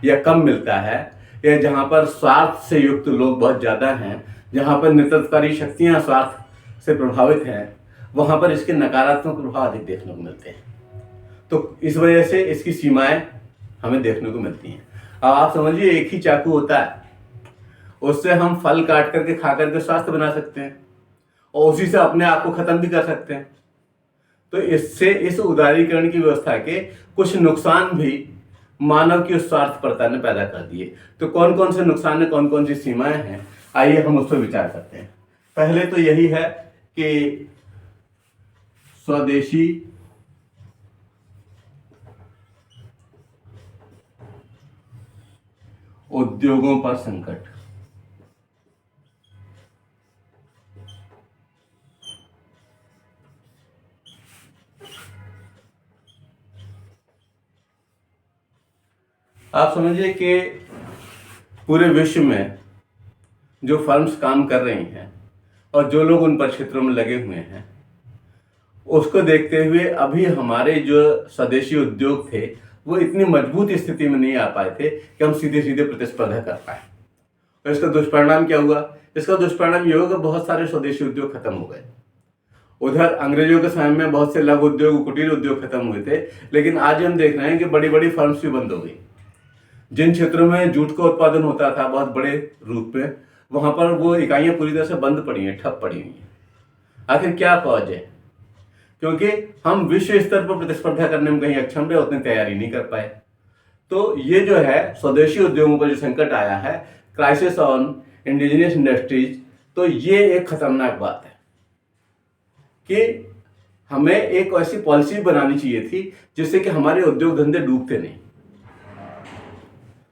या कम मिलता है, या जहां पर स्वार्थ से युक्त लोग बहुत ज्यादा हैं, जहां पर नेतृत्वकारी शक्तियां स्वार्थ से प्रभावित हैं, वहां पर इसके नकारात्मक प्रभाव अधिक देखने को मिलते हैं। तो इस वजह से इसकी सीमाएं हमें देखने को मिलती हैं। अब आप समझिए एक ही चाकू होता है, उससे हम फल काट करके खा करके स्वास्थ्य बना सकते हैं और उसी से अपने आप को खत्म भी कर सकते हैं। तो इससे इस उदारीकरण की व्यवस्था के कुछ नुकसान भी मानव की स्वार्थपरता ने पैदा कर दिए। तो कौन कौन से नुकसान है, कौन कौन सी सीमाएं हैं, आइए हम उस पर विचार करते हैं। पहले तो यही है कि स्वदेशी उद्योगों पर संकट। आप समझिए कि पूरे विश्व में जो फर्म्स काम कर रही हैं और जो लोग उन पर क्षेत्रों में लगे हुए हैं, उसको देखते हुए अभी हमारे जो स्वदेशी उद्योग थे वो इतनी मजबूत स्थिति में नहीं आ पाए थे कि हम सीधे सीधे प्रतिस्पर्धा कर पाए। और इसका दुष्परिणाम क्या हुआ? इसका दुष्परिणाम ये होगा बहुत सारे स्वदेशी उद्योग खत्म हो गए। उधर अंग्रेजों के समय में बहुत से लघु उद्योग, कुटीर उद्योग खत्म हुए थे, लेकिन आज हम देख रहे हैं कि बड़ी बड़ी फर्म्स भी बंद हो गई। जिन क्षेत्रों में जूट का उत्पादन होता था बहुत बड़े रूप में, वहां पर वो इकाइयां पूरी तरह से बंद पड़ी हैं, ठप पड़ी हुई हैं। आखिर क्या कॉज है? क्योंकि हम विश्व स्तर पर प्रतिस्पर्धा करने में कहीं अक्षम रहे, उतनी तैयारी नहीं कर पाए। तो ये जो है स्वदेशी उद्योगों पर जो संकट आया है, क्राइसिस ऑन इंडिजिनियस इंडस्ट्रीज, तो ये एक खतरनाक बात है कि हमें एक ऐसी पॉलिसी बनानी चाहिए थी जिससे कि हमारे उद्योग धंधे डूबते नहीं।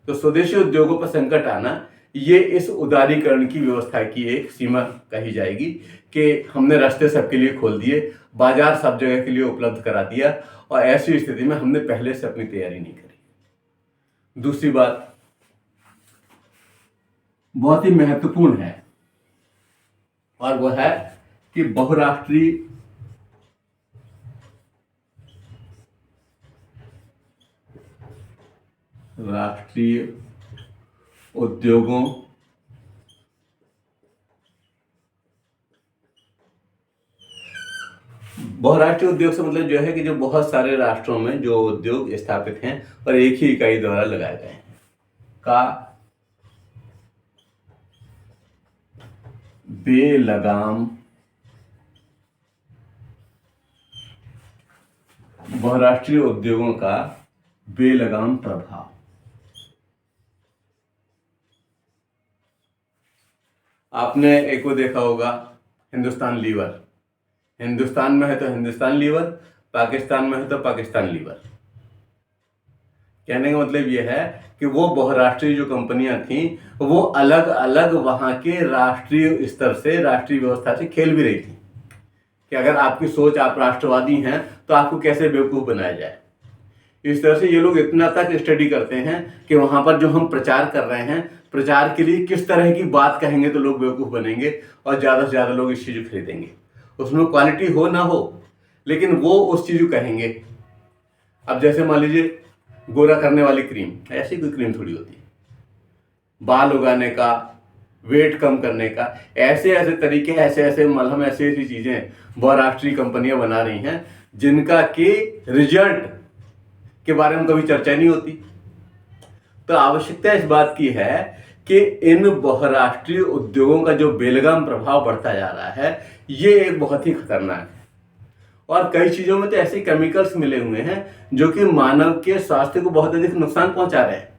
तो स्वदेशी उद्योगों पर संकट आना, ये इस उदारीकरण की व्यवस्था की एक सीमा कही जाएगी कि हमने रास्ते सबके लिए खोल दिए, बाजार सब जगह के लिए उपलब्ध करा दिया और ऐसी स्थिति में हमने पहले से अपनी तैयारी नहीं करी। दूसरी बात बहुत ही महत्वपूर्ण है और वह है कि बहुराष्ट्रीय उद्योगों बहुराष्ट्रीय उद्योग से मतलब जो है कि जो बहुत सारे राष्ट्रों में जो उद्योग स्थापित हैं और एक ही इकाई द्वारा लगाए गए हैं का बेलगाम बहुराष्ट्रीय उद्योगों का बेलगाम प्रभाव। आपने एक को देखा होगा हिंदुस्तान लीवर, हिंदुस्तान में है तो हिंदुस्तान लीवर, पाकिस्तान में है तो पाकिस्तान लीवर। कहने का मतलब यह है कि वो बहुराष्ट्रीय जो कंपनियां थीं वो अलग अलग वहां के राष्ट्रीय स्तर से, राष्ट्रीय व्यवस्था से खेल भी रही थी कि अगर आपकी सोच, आप राष्ट्रवादी हैं तो आपको कैसे बेवकूफ बनाया जाए। इस तरह से ये लोग इतना तक स्टडी करते हैं कि वहां पर जो हम प्रचार कर रहे हैं, प्रचार के लिए किस तरह की बात कहेंगे तो लोग बेवकूफ बनेंगे और ज्यादा से ज्यादा लोग इस चीज को खरीदेंगे। उसमें क्वालिटी हो ना हो लेकिन वो उस चीज को कहेंगे। अब जैसे मान लीजिए गोरा करने वाली क्रीम, ऐसी कोई क्रीम थोड़ी होती है। बाल उगाने का, वेट कम करने का, ऐसे ऐसे तरीके, ऐसे ऐसे मलहम, ऐसी ऐसी चीजें बहुराष्ट्रीय कंपनियां बना रही हैं जिनका कि रिजल्ट के बारे में कभी चर्चा नहीं होती। तो आवश्यकता इस बात की है कि इन बहुराष्ट्रीय उद्योगों का जो बेलगाम प्रभाव बढ़ता जा रहा है ये एक बहुत ही खतरनाक है। और कई चीजों में तो ऐसे केमिकल्स मिले हुए हैं जो कि मानव के स्वास्थ्य को बहुत अधिक नुकसान पहुंचा रहे हैं।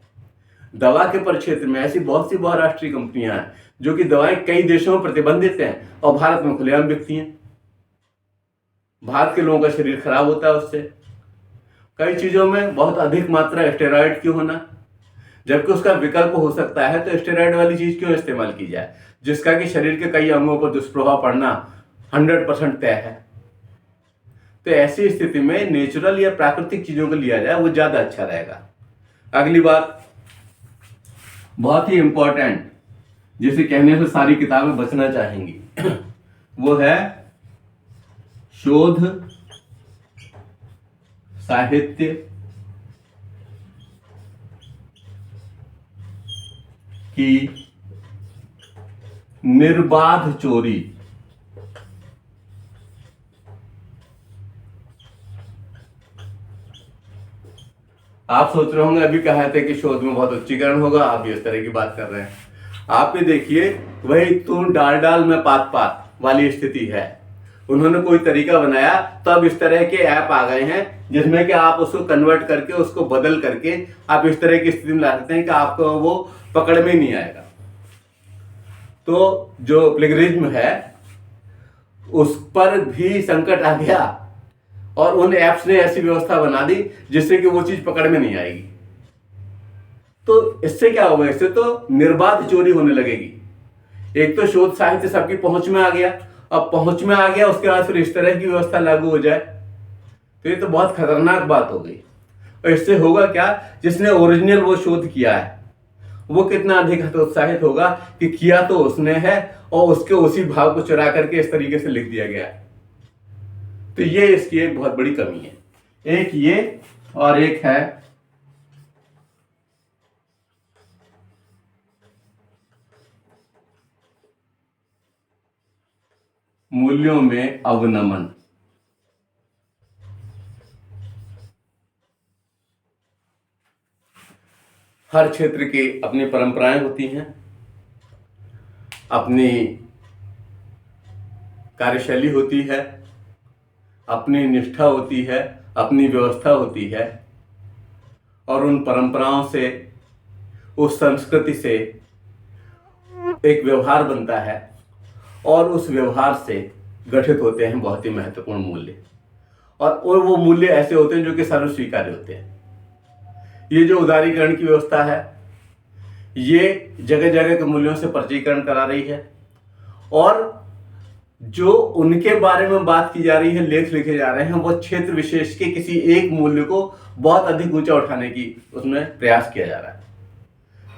दवा के परिक्षेत्र में ऐसी बहुत सी बहुराष्ट्रीय कंपनियां हैं जो कि दवाएं कई देशों में प्रतिबंधित हैं और भारत में खुलेआम बिकती हैं। भारत के लोगों का शरीर खराब होता है उससे। कई चीजों में बहुत अधिक मात्रा स्टेरॉइड क्यों होना, जबकि उसका विकल्प हो सकता है, तो स्टेरॉइड वाली चीज क्यों इस्तेमाल की जाए जिसका कि शरीर के कई अंगों पर दुष्प्रभाव पड़ना 100% तय है। तो ऐसी स्थिति में नेचुरल या प्राकृतिक चीजों को लिया जाए वो ज्यादा अच्छा रहेगा। अगली बात बहुत ही इंपॉर्टेंट, जिसे कहने से सारी किताबें बचना चाहेंगी, वो है शोध साहित्य की निर्बाध चोरी। आप सोच रहे होंगे अभी कहा था कि शोध में बहुत उच्चीकरण होगा, आप इस तरह की बात कर रहे हैं। आप ये देखिए वही तू डाल डाल में पात पात वाली स्थिति है। उन्होंने कोई तरीका बनाया तो अब इस तरह के ऐप आ गए हैं जिसमें कि आप उसको कन्वर्ट करके, उसको बदल करके आप इस तरह की स्थिति में ला सकते हैं कि आपको वो पकड़ में नहीं आएगा। तो जो प्लेगरिज्म है उस पर भी संकट आ गया और उन ऐप्स ने ऐसी व्यवस्था बना दी जिससे कि वो चीज पकड़ में नहीं आएगी। तो इससे क्या होगा, इससे तो निर्बाध चोरी होने लगेगी। एक तो शोध साहित्य सबकी पहुंच में आ गया, अब पहुंच में आ गया उसके बाद फिर इस तरह की व्यवस्था लागू हो जाए तो ये तो बहुत खतरनाक बात हो गई। और इससे होगा क्या, जिसने ओरिजिनल वो शोध किया है वो कितना अधिक हतोत्साहित होगा कि किया तो उसने है और उसके उसी भाव को चुरा करके इस तरीके से लिख दिया गया है। तो ये इसकी एक बहुत बड़ी कमी है। एक ये और एक है मूल्यों में अवनमन। हर क्षेत्र की अपनी परंपराएं होती हैं, अपनी कार्यशैली होती है, अपनी निष्ठा होती है, अपनी व्यवस्था होती है और उन परंपराओं से, उस संस्कृति से एक व्यवहार बनता है और उस व्यवहार से गठित होते हैं बहुत ही महत्वपूर्ण मूल्य। और वो मूल्य ऐसे होते हैं जो कि सर्वस्वीकार्य होते हैं। ये जो उदारीकरण की व्यवस्था है ये जगह जगह के मूल्यों से परिचयकरण करा रही है और जो उनके बारे में बात की जा रही है, लेख लिखे जा रहे हैं, वो क्षेत्र विशेष के किसी एक मूल्य को बहुत अधिक ऊंचा उठाने की उसमें प्रयास किया जा रहा है।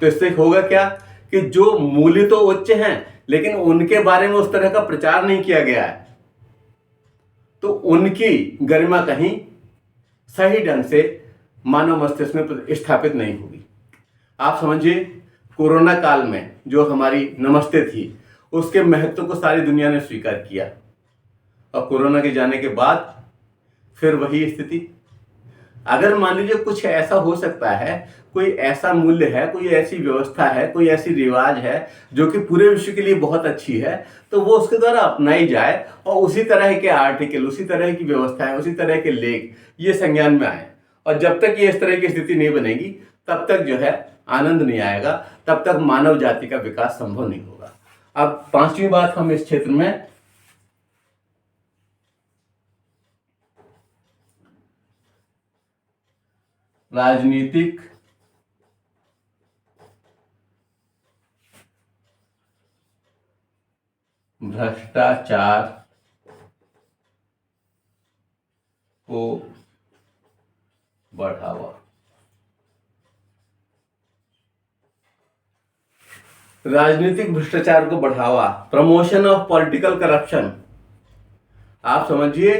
तो इससे होगा क्या कि जो मूल्य तो उच्च हैं लेकिन उनके बारे में उस तरह का प्रचार नहीं किया गया है तो उनकी गरिमा कहीं सही ढंग से मानव मस्तिष्क में स्थापित नहीं होगी। आप समझिए कोरोना काल में जो हमारी नमस्ते थी उसके महत्व को सारी दुनिया ने स्वीकार किया और कोरोना के जाने के बाद फिर वही स्थिति। अगर मान लीजिए कुछ ऐसा हो सकता है, कोई ऐसा मूल्य है, कोई ऐसी व्यवस्था है, कोई ऐसी रिवाज है जो कि पूरे विश्व के लिए बहुत अच्छी है, तो वो उसके द्वारा अपनाई जाए और उसी तरह के आर्टिकल, उसी तरह की व्यवस्थाएं, उसी तरह के लेख ये संज्ञान में आए। और जब तक ये इस तरह की स्थिति नहीं बनेगी तब तक जो है आनंद नहीं आएगा, तब तक मानव जाति का विकास संभव नहीं होगा। अब पांचवी बात हम इस क्षेत्र में राजनीतिक भ्रष्टाचार को बढ़ावा। राजनीतिक भ्रष्टाचार को बढ़ावा, प्रमोशन ऑफ पॉलिटिकल करप्शन। आप समझिए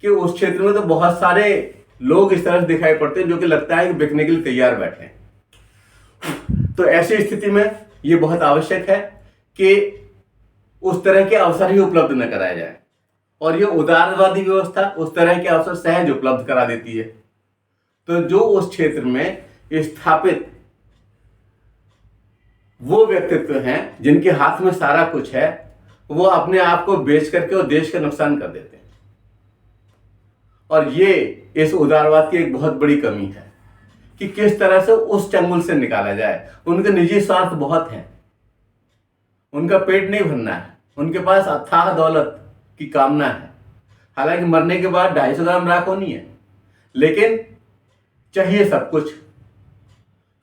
कि उस क्षेत्र में तो बहुत सारे लोग इस तरह से दिखाई पड़ते हैं जो कि लगता है कि बिकने के लिए तैयार बैठे हैं। तो ऐसी स्थिति में यह बहुत आवश्यक है कि उस तरह के अवसर ही उपलब्ध न कराए जाए, और ये उदारवादी व्यवस्था उस तरह के अवसर सहज उपलब्ध करा देती है। तो जो उस क्षेत्र में स्थापित वो व्यक्तित्व हैं जिनके हाथ में सारा कुछ है, वो अपने आप को बेच करके और देश का नुकसान कर देते हैं। और ये इस उदारवाद की एक बहुत बड़ी कमी है कि किस तरह से उस चंगुल से निकाला जाए। उनके निजी स्वार्थ बहुत हैं, उनका पेट नहीं भरना है, उनके पास अथाह दौलत की कामना है। हालांकि मरने के बाद 250 ग्राम राख होनी है, लेकिन चाहिए सब कुछ।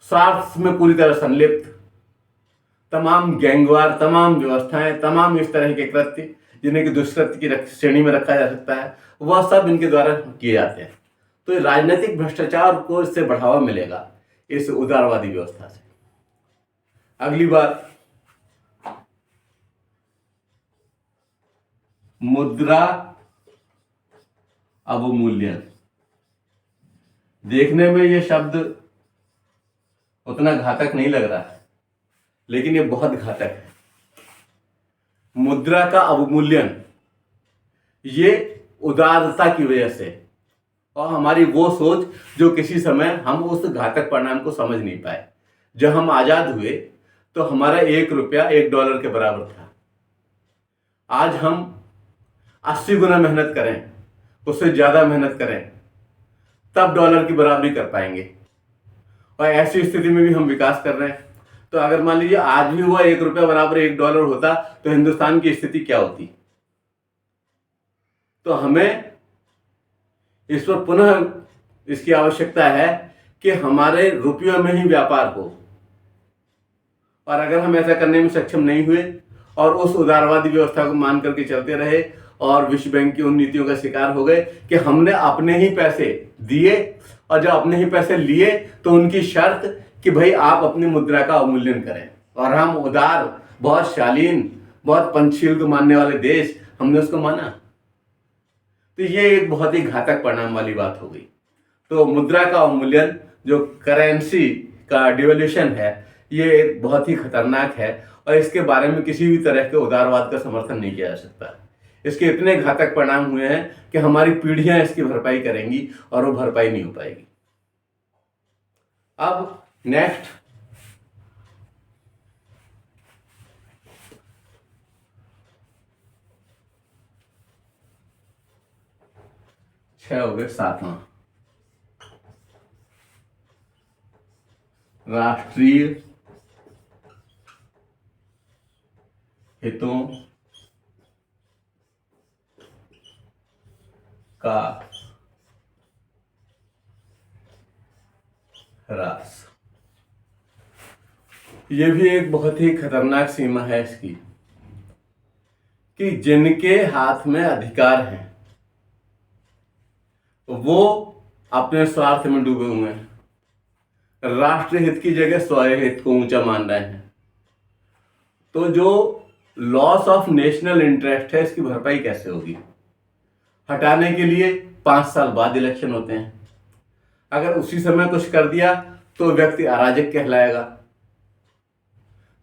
स्वार्थ में पूरी तरह संलिप्त तमाम गैंगवार, तमाम व्यवस्थाएं, तमाम इस तरह के कृत्य जिन्हें कि दुष्कृत्य की श्रेणी में रखा जा सकता है, वह सब इनके द्वारा किए जाते हैं। तो राजनीतिक भ्रष्टाचार को इससे बढ़ावा मिलेगा, इस उदारवादी व्यवस्था से। अगली बात, मुद्रा अवमूल्यन। देखने में यह शब्द उतना घातक नहीं लग रहा है, लेकिन यह बहुत घातक है। मुद्रा का अवमूल्यन, ये उदारता की वजह से और हमारी वो सोच जो किसी समय हम उस घातक परिणाम को समझ नहीं पाए। जब हम आजाद हुए तो हमारा 1 रुपया $1 के बराबर था। आज हम 80 गुना मेहनत करें, उससे ज्यादा मेहनत करें, तब डॉलर की बराबरी कर पाएंगे। और ऐसी स्थिति में भी हम विकास कर रहे हैं। तो अगर मान लीजिए आज भी हुआ 1 रुपया बराबर $1 होता तो हिंदुस्तान की स्थिति क्या होती। तो हमें इस पर पुनः इसकी आवश्यकता है कि हमारे रुपयों में ही व्यापार हो। और अगर हम ऐसा करने में सक्षम नहीं हुए और उस उदारवादी व्यवस्था को मान करके चलते रहे और विश्व बैंक की उन नीतियों का शिकार हो गए कि हमने अपने ही पैसे दिए, और जब अपने ही पैसे लिए तो उनकी शर्त कि भाई आप अपनी मुद्रा का अवमूल्यन करें, और हम उदार, बहुत शालीन, बहुत पंचशील को मानने वाले देश, हमने उसको माना। तो ये एक बहुत ही घातक परिणाम वाली बात हो गई। तो मुद्रा का अवमूल्यन, जो करेंसी का डिवैल्यूएशन है, ये बहुत ही खतरनाक है और इसके बारे में किसी भी तरह के उदारवाद का समर्थन नहीं किया जा सकता। इसके इतने घातक परिणाम हुए हैं कि हमारी पीढ़ियां इसकी भरपाई करेंगी और वो भरपाई नहीं हो पाएगी। अब नेक्स्ट, छह हो गए, 7वां, राष्ट्रीय हितों का ह्रास। यह भी एक बहुत ही खतरनाक सीमा है इसकी कि जिनके हाथ में अधिकार हैं वो अपने स्वार्थ में डूबे हुए हैं, राष्ट्र हित की जगह स्वहित को ऊंचा मान रहे हैं। तो जो लॉस ऑफ नेशनल इंटरेस्ट है, इसकी भरपाई कैसे होगी? हटाने के लिए 5 साल बाद इलेक्शन होते हैं। अगर उसी समय कुछ कर दिया तो व्यक्ति अराजक कहलाएगा।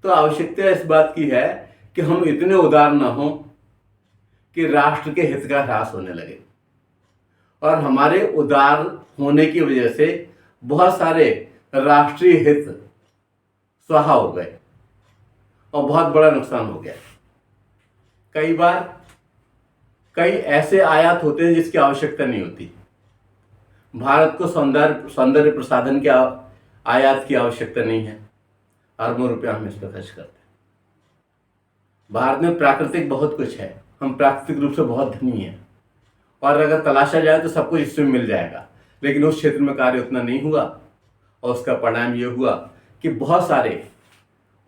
तो आवश्यकता इस बात की है कि हम इतने उदार ना हो कि राष्ट्र के हित का ह्रास होने लगे और हमारे उदार होने की वजह से बहुत सारे राष्ट्रीय हित स्वाहा हो गए और बहुत बड़ा नुकसान हो गया। कई बार कई ऐसे आयात होते हैं जिसकी आवश्यकता नहीं होती। भारत को सौंदर्य प्रसाधन के आयात की आवश्यकता नहीं है, अरबों रुपया हम इस पर खर्च करते हैं। भारत में प्राकृतिक बहुत कुछ है, हम प्राकृतिक रूप से बहुत धनी हैं और अगर तलाशा जाए तो सब कुछ इसमें मिल जाएगा, लेकिन उस क्षेत्र में कार्य उतना नहीं हुआ और उसका परिणाम ये हुआ कि बहुत सारे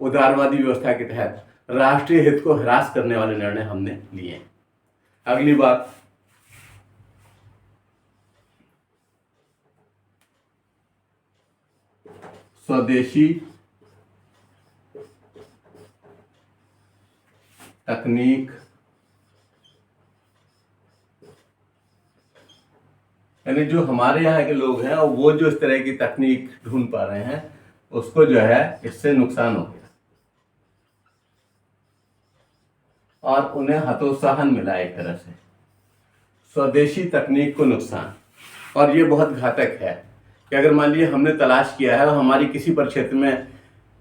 उदारवादी व्यवस्था के तहत राष्ट्रीय हित को ह्रास करने वाले निर्णय हमने लिए। अगली बात, स्वदेशी तकनीक यानी जो हमारे यहाँ के लोग हैं और वो जो इस तरह की तकनीक ढूंढ पा रहे हैं उसको जो है इससे नुकसान हो गया और उन्हें हतोत्साहन मिला एक तरह से। स्वदेशी तकनीक को नुकसान, और ये बहुत घातक है कि अगर मान लीजिए हमने तलाश किया है और हमारी किसी पर क्षेत्र में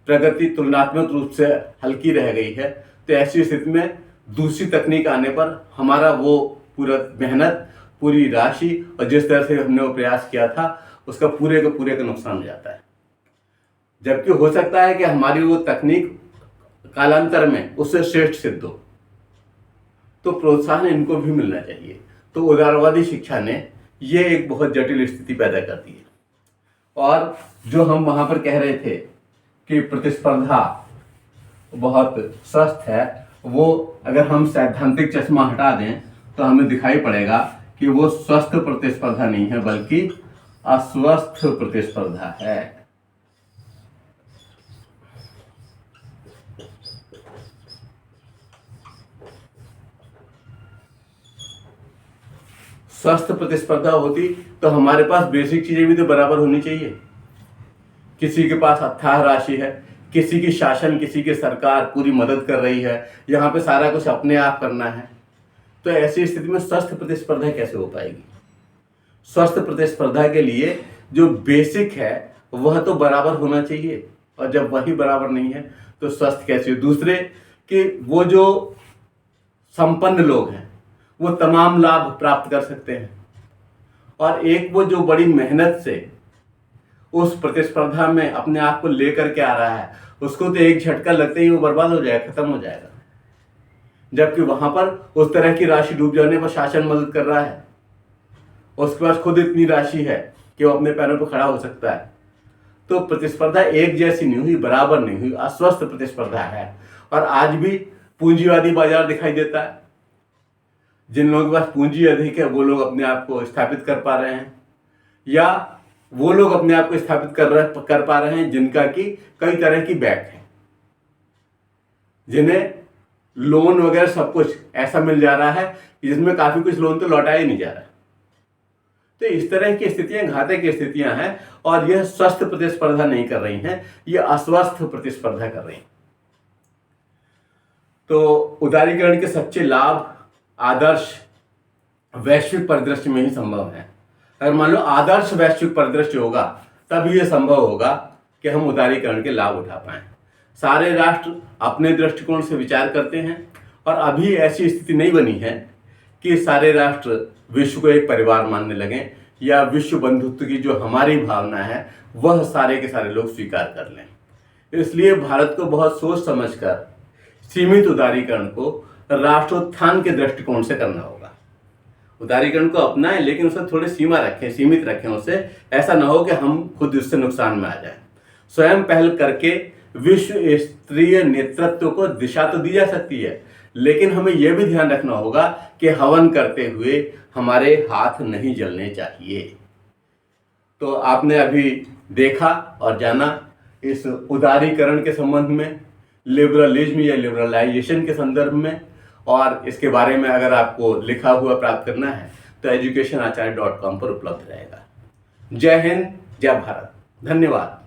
प्रगति तुलनात्मक रूप से हल्की रह गई है, तो ऐसी स्थिति में दूसरी तकनीक आने पर हमारा वो पूरा मेहनत, पूरी राशि और जिस तरह से हमने वो प्रयास किया था उसका पूरे का नुकसान हो जाता है। जबकि हो सकता है कि हमारी वो तकनीक कालांतर में उससे श्रेष्ठ सिद्ध हो, तो प्रोत्साहन इनको भी मिलना चाहिए। तो उदारवादी शिक्षा ने ये एक बहुत जटिल स्थिति पैदा कर दी है। और जो हम वहां पर कह रहे थे कि प्रतिस्पर्धा बहुत स्वस्थ है, वो अगर हम सैद्धांतिक चश्मा हटा दें तो हमें दिखाई पड़ेगा कि वो स्वस्थ प्रतिस्पर्धा नहीं है बल्कि अस्वस्थ प्रतिस्पर्धा है। स्वस्थ प्रतिस्पर्धा होती तो हमारे पास बेसिक चीजें भी तो बराबर होनी चाहिए। किसी के पास अथाह राशि है, किसी की शासन, किसी की सरकार पूरी मदद कर रही है, यहाँ पे सारा कुछ अपने आप करना है, तो ऐसी स्थिति में स्वस्थ प्रतिस्पर्धा कैसे हो पाएगी? स्वस्थ प्रतिस्पर्धा के लिए जो बेसिक है वह तो बराबर होना चाहिए, और जब वही बराबर नहीं है तो स्वस्थ कैसे हो? दूसरे कि वो जो संपन्न लोग हैं वो तमाम लाभ प्राप्त कर सकते हैं, और एक वो जो बड़ी मेहनत से उस प्रतिस्पर्धा में अपने आप को लेकर के आ रहा है, उसको तो एक झटका लगते ही वो बर्बाद हो जाएगा, खत्म हो जाएगा। जबकि वहां पर उस तरह की राशि डूब जाने पर शासन मदद कर रहा है, उसके पास खुद इतनी राशि है कि वो अपने पैरों पर खड़ा हो सकता है। तो प्रतिस्पर्धा एक जैसी नहीं हुई, बराबर नहीं हुई, अस्वस्थ प्रतिस्पर्धा है। और आज भी पूंजीवादी बाजार दिखाई देता है। जिन लोगों के पास पूंजी अधिक है वो लोग अपने आप को स्थापित कर पा रहे हैं, या वो लोग अपने आप को स्थापित कर पा रहे हैं जिनका की कई तरह की बैंक है, जिन्हें लोन वगैरह सब कुछ ऐसा मिल जा रहा है जिसमें काफी कुछ लोन तो लौटाया ही नहीं जा रहा। तो इस तरह की स्थितियां घातक स्थितियां हैं, और यह स्वस्थ प्रतिस्पर्धा नहीं कर रही हैं, यह अस्वस्थ प्रतिस्पर्धा कर रही हैं। तो उदारीकरण के सच्चे लाभ आदर्श वैश्विक परिदृश्य में ही संभव है। अगर मान लो आदर्श वैश्विक परिदृश्य होगा तब यह संभव होगा कि हम उदारीकरण के लाभ उठा पाएं। सारे राष्ट्र अपने दृष्टिकोण से विचार करते हैं, और अभी ऐसी स्थिति नहीं बनी है कि सारे राष्ट्र विश्व को एक परिवार मानने लगें, या विश्व बंधुत्व की जो हमारी भावना है वह सारे के सारे लोग स्वीकार कर लें। इसलिए भारत को बहुत सोच समझकर सीमित उदारीकरण को राष्ट्रोत्थान के दृष्टिकोण से करना होगा। उदारीकरण को अपनाएं, लेकिन उसे थोड़ी सीमा रखें, सीमित रखें उसे। ऐसा ना हो कि हम खुद उससे नुकसान में आ जाएं। स्वयं पहल करके विश्व स्तरीय नेतृत्व को दिशा तो दी जा सकती है, लेकिन हमें यह भी ध्यान रखना होगा कि हवन करते हुए हमारे हाथ नहीं जलने चाहिए। तो आपने अभी देखा और जाना इस उदारीकरण के संबंध में, लिबरलिज्म या लिबरलाइजेशन के संदर्भ में, और इसके बारे में अगर आपको लिखा हुआ प्राप्त करना है तो educationacharya.com पर उपलब्ध रहेगा। जय हिंद, जय भारत, धन्यवाद।